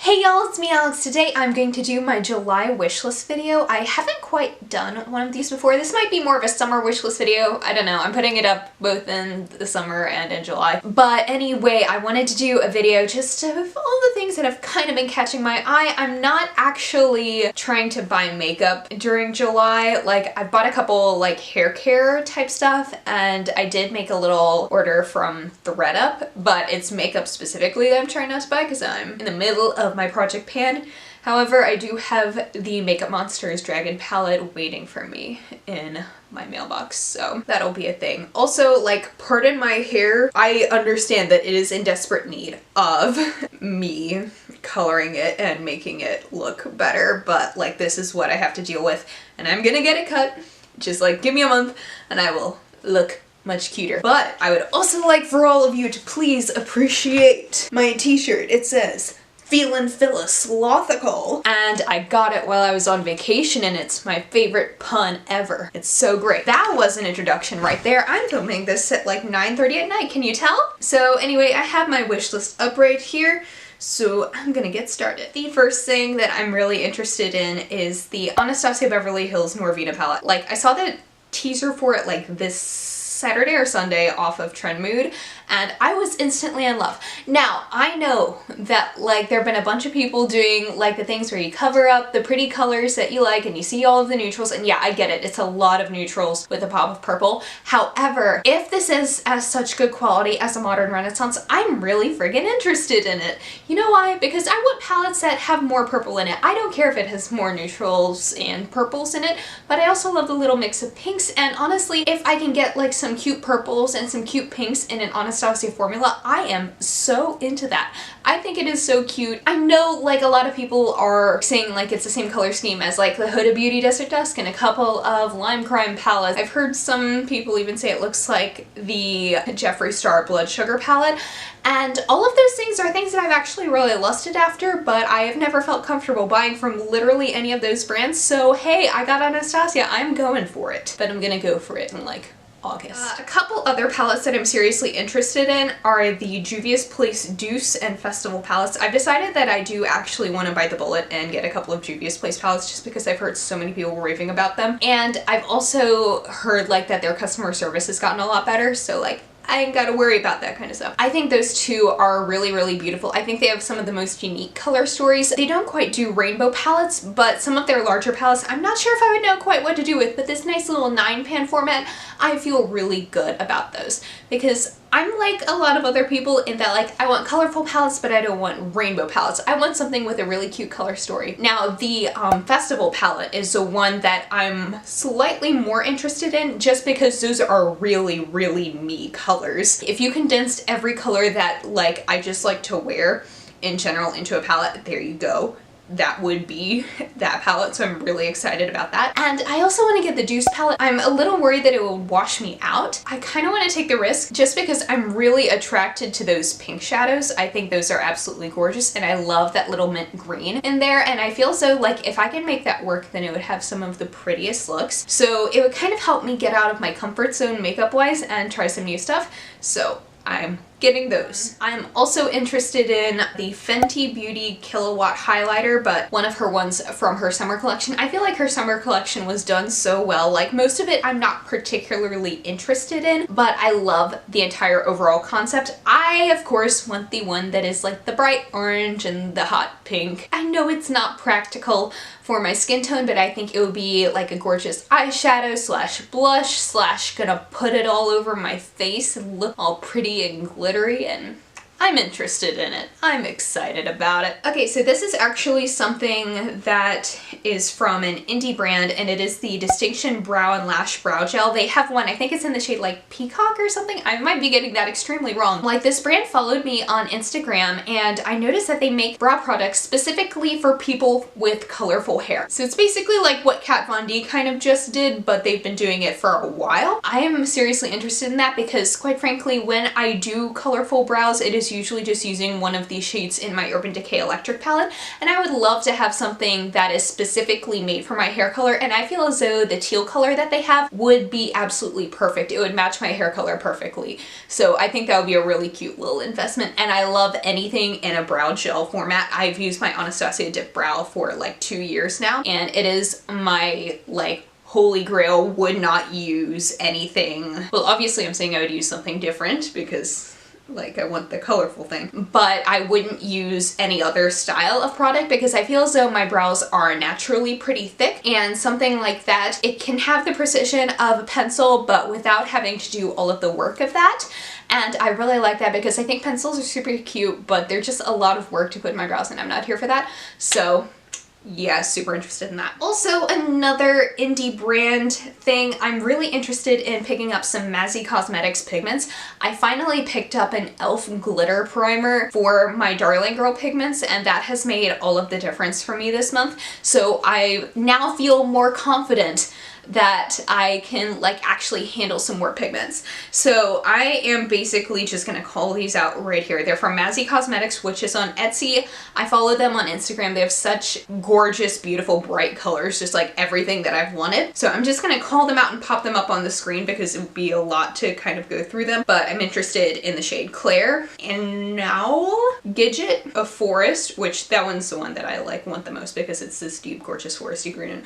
Hey y'all, it's me Alex. Today I'm going to do my July wishlist video. I haven't quite done one of these before. This might be more of a summer wishlist video. I don't know. I'm putting it up both in the summer and in July. But anyway, I wanted to do a video just of all the things that have kind of been catching my eye. I'm not actually trying to buy makeup during July. Like, I bought a couple like hair care type stuff, and I did make a little order from ThredUp, but it's makeup specifically that I'm trying not to buy because I'm in the middle of my project pan. However, I do have the Makeup Monsters Dragon palette waiting for me in my mailbox, so that'll be a thing. Also, like, pardon my hair, I understand that it is in desperate need of me coloring it and making it look better, but like, this is what I have to deal with, and I'm gonna get it cut. Just like, give me a month and I will look much cuter. But I would also like for all of you to please appreciate my t-shirt. It says Feelin' Phyllis Slothical, and I got it while I was on vacation, and it's my favorite pun ever. It's so great. That was an introduction right there. I'm filming this at like 9:30 at night, can you tell? So anyway, I have my wish list up right here, so I'm gonna get started. The first thing that I'm really interested in is the Anastasia Beverly Hills Norvina palette. Like, I saw the teaser for it like this Saturday or Sunday off of Trend Mood, and I was instantly in love. Now, I know that like there have been a bunch of people doing like the things where you cover up the pretty colors that you like and you see all of the neutrals, and yeah, I get it. It's a lot of neutrals with a pop of purple. However, if this is as such good quality as a Modern Renaissance, I'm really friggin' interested in it. You know why? Because I want palettes that have more purple in it. I don't care if it has more neutrals and purples in it, but I also love the little mix of pinks, and honestly, if I can get like some cute purples and some cute pinks in an Anastasia formula, I am so into that. I think it is so cute. I know like a lot of people are saying like it's the same color scheme as like the Huda Beauty Desert Dusk and a couple of Lime Crime palettes. I've heard some people even say it looks like the Jeffree Star Blood Sugar palette, and all of those things are things that I've actually really lusted after, but I have never felt comfortable buying from literally any of those brands. So hey, I got Anastasia, I'm going for it. But I'm gonna go for it in like August. A couple other palettes that I'm seriously interested in are the Juvia's Place Deuce and Festival palettes. I've decided that I do actually want to bite the bullet and get a couple of Juvia's Place palettes just because I've heard so many people raving about them. And I've also heard like that their customer service has gotten a lot better, so like I ain't gotta worry about that kind of stuff. I think those two are really, really beautiful. I think they have some of the most unique color stories. They don't quite do rainbow palettes, but some of their larger palettes, I'm not sure if I would know quite what to do with, but this nice little 9-pan format, I feel really good about those. Because I'm like a lot of other people in that like I want colorful palettes, but I don't want rainbow palettes. I want something with a really cute color story. Now the Festival palette is the one that I'm slightly more interested in just because those are really, really me colors. If you condensed every color that like I just like to wear in general into a palette, there you go. That would be that palette, so I'm really excited about that. And I also want to get the Deuce palette. I'm a little worried that it will wash me out. I kind of want to take the risk just because I'm really attracted to those pink shadows. I think those are absolutely gorgeous, and I love that little mint green in there, and I feel so like if I can make that work, then it would have some of the prettiest looks. So it would kind of help me get out of my comfort zone makeup wise and try some new stuff. So I'm getting those. I'm also interested in the Fenty Beauty Kilowatt Highlighter, but one of her ones from her summer collection. I feel like her summer collection was done so well. Like, most of it I'm not particularly interested in, but I love the entire overall concept. I, of course, want the one that is like the bright orange and the hot pink. I know it's not practical for my skin tone, but I think it would be like a gorgeous eyeshadow slash blush slash gonna put it all over my face and look all pretty and glittery, and I'm interested in it. I'm excited about it. Okay, so this is actually something that is from an indie brand, and it is the Distinction Brow and Lash Brow Gel. They have one, I think it's in the shade like Peacock or something. I might be getting that extremely wrong. Like, this brand followed me on Instagram, and I noticed that they make brow products specifically for people with colorful hair. So it's basically like what Kat Von D kind of just did, but they've been doing it for a while. I am seriously interested in that because, quite frankly, when I do colorful brows, it is is usually just using one of these shades in my Urban Decay Electric palette, and I would love to have something that is specifically made for my hair color, and I feel as though the teal color that they have would be absolutely perfect. It would match my hair color perfectly. So I think that would be a really cute little investment, and I love anything in a brow gel format. I've used my Anastasia Dip Brow for like 2 years now, and it is my like holy grail. Would not use anything. Well, obviously I'm saying I would use something different because like I want the colorful thing, but I wouldn't use any other style of product because I feel as though my brows are naturally pretty thick, and something like that, it can have the precision of a pencil but without having to do all of the work of that. And I really like that because I think pencils are super cute, but they're just a lot of work to put in my brows, and I'm not here for that. So yeah, super interested in that. Also, another indie brand thing, I'm really interested in picking up some Mazzy Cosmetics pigments. I finally picked up an e.l.f. glitter primer for my Darling Girl pigments, and that has made all of the difference for me this month. So I now feel more confident that I can like actually handle some more pigments. So I am basically just gonna call these out right here. They're from Mazzy Cosmetics, which is on Etsy. I follow them on Instagram. They have such gorgeous, beautiful, bright colors, just like everything that I've wanted. So I'm just gonna call them out and pop them up on the screen because it would be a lot to kind of go through them, but I'm interested in the shade Claire. And now Gidget of Forest, which that one's the one that I like want the most because it's this deep, gorgeous foresty green, and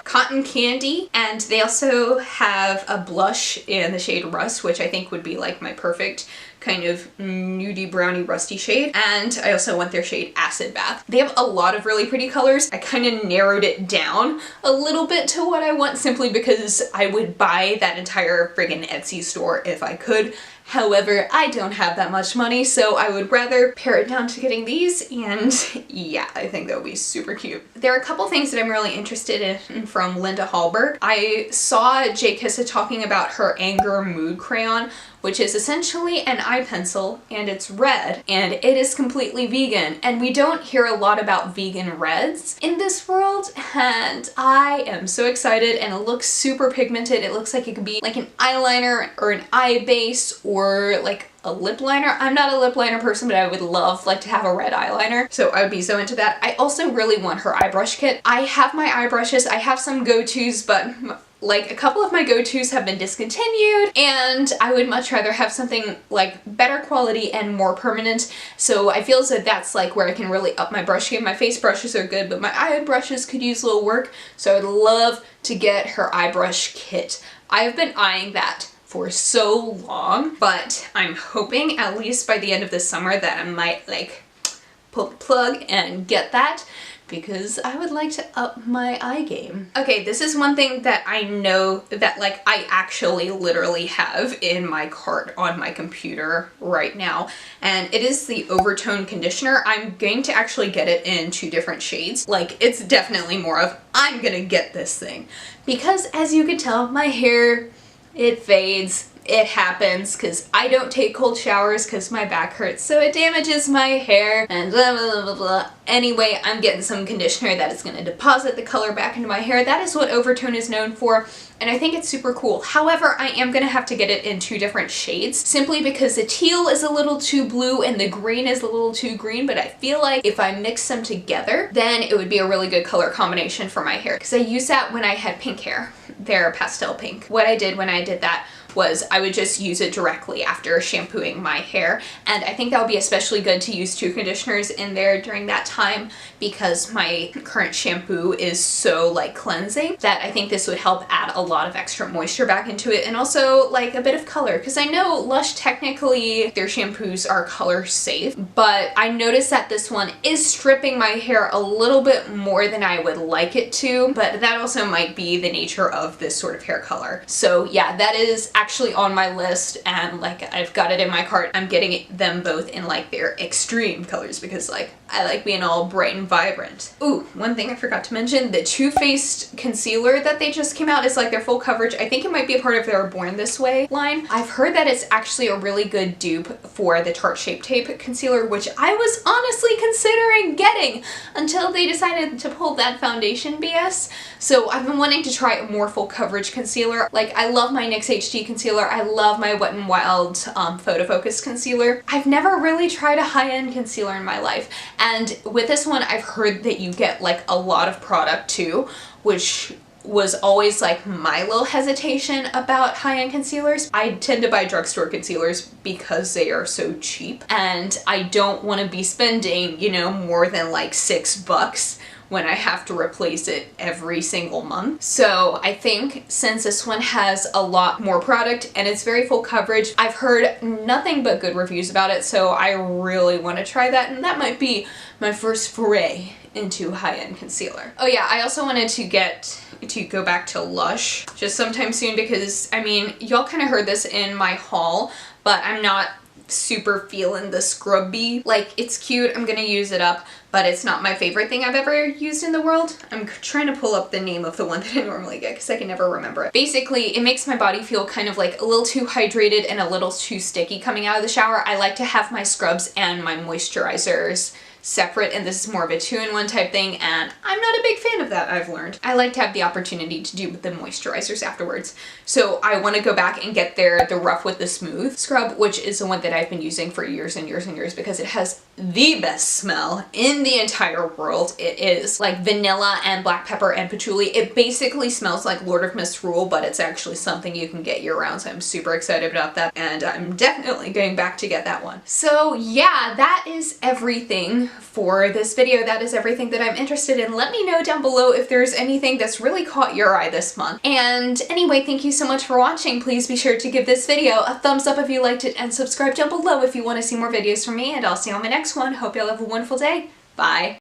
Cotton Candy. And they also have a blush in the shade Rust, which I think would be like my perfect kind of nudie brownie rusty shade. And I also want their shade Acid Bath. They have a lot of really pretty colors. I kind of narrowed it down a little bit to what I want simply because I would buy that entire friggin' Etsy store if I could. However, I don't have that much money, so I would rather pare it down to getting these, and yeah, I think that would be super cute. There are a couple things that I'm really interested in from Linda Hallberg. I saw Jay Kissa talking about her Anger Mood Crayon, which is essentially an eye pencil, and it's red, and it is completely vegan. And we don't hear a lot about vegan reds in this world, and I am so excited, and it looks super pigmented. It looks like it could be like an eyeliner or an eye base or like a lip liner. I'm not a lip liner person, but I would love like to have a red eyeliner, so I would be so into that. I also really want her eye brush kit. I have my eye brushes, I have some go-tos, but like a couple of my go-tos have been discontinued, and I would much rather have something like better quality and more permanent. So I feel as though that's like where I can really up my brush game. My face brushes are good, but my eye brushes could use a little work, so I'd love to get her eye brush kit. I've been eyeing that for so long, but I'm hoping at least by the end of this summer that I might like pull the plug and get that, because I would like to up my eye game. Okay, this is one thing that I know that like I actually literally have in my cart on my computer right now, and it is the Overtone conditioner. I'm going to actually get it in 2 different shades. Like, it's definitely more of I'm gonna get this thing, because as you can tell, my hair, it fades. It happens because I don't take cold showers because my back hurts, so it damages my hair and blah blah blah blah. Anyway, I'm getting some conditioner that is going to deposit the color back into my hair. That is what Overtone is known for, and I think it's super cool. However, I am going to have to get it in 2 different shades simply because the teal is a little too blue and the green is a little too green, but I feel like if I mix them together, then it would be a really good color combination for my hair, because I used that when I had pink hair. They're pastel pink. What I did when I did that was I would just use it directly after shampooing my hair, and I think that would be especially good to use 2 conditioners in there during that time because my current shampoo is so like cleansing that I think this would help add a lot of extra moisture back into it, and also like a bit of color, because I know Lush technically their shampoos are color safe, but I noticed that this one is stripping my hair a little bit more than I would like it to, but that also might be the nature of this sort of hair color. So yeah, that is actually on my list, and like I've got it in my cart. I'm getting them both in like their extreme colors because like I like being all bright and vibrant. Ooh, one thing I forgot to mention, the Too Faced concealer that they just came out is like their full coverage. I think it might be a part of their Born This Way line. I've heard that it's actually a really good dupe for the Tarte Shape Tape concealer, which I was honestly considering getting until they decided to pull that foundation BS. So I've been wanting to try a more full coverage concealer. Like, I love my NYX HD concealer. I love my Wet n Wild Photo Focus concealer. I've never really tried a high-end concealer in my life, and with this one I've heard that you get like a lot of product too, which was always like my little hesitation about high-end concealers. I tend to buy drugstore concealers because they are so cheap, and I don't want to be spending, you know, more than like $6 when I have to replace it every single month. So I think since this one has a lot more product and it's very full coverage, I've heard nothing but good reviews about it, so I really want to try that, and that might be my first foray into high-end concealer. Oh yeah, I also wanted to go back to Lush just sometime soon because, I mean, y'all kind of heard this in my haul, but I'm not super feeling the scrub bee. Like, it's cute, I'm gonna use it up, but it's not my favorite thing I've ever used in the world. I'm trying to pull up the name of the one that I normally get because I can never remember it. Basically, it makes my body feel kind of like a little too hydrated and a little too sticky coming out of the shower. I like to have my scrubs and my moisturizers separate, and this is more of a 2-in-1 type thing, and I'm not a big fan of that, I've learned. I like to have the opportunity to do the moisturizers afterwards. So I want to go back and get the Rough with the Smooth scrub, which is the one that I've been using for years and years and years because it has the best smell in the entire world. It is like vanilla and black pepper and patchouli. It basically smells like Lord of Misrule, but it's actually something you can get year round, so I'm super excited about that, and I'm definitely going back to get that one. So yeah, that is everything for this video. That is everything that I'm interested in. Let me know down below if there's anything that's really caught your eye this month. And anyway, thank you so much for watching. Please be sure to give this video a thumbs up if you liked it, and subscribe down below if you want to see more videos from me, and I'll see you on my next one. Hope y'all have a wonderful day. Bye.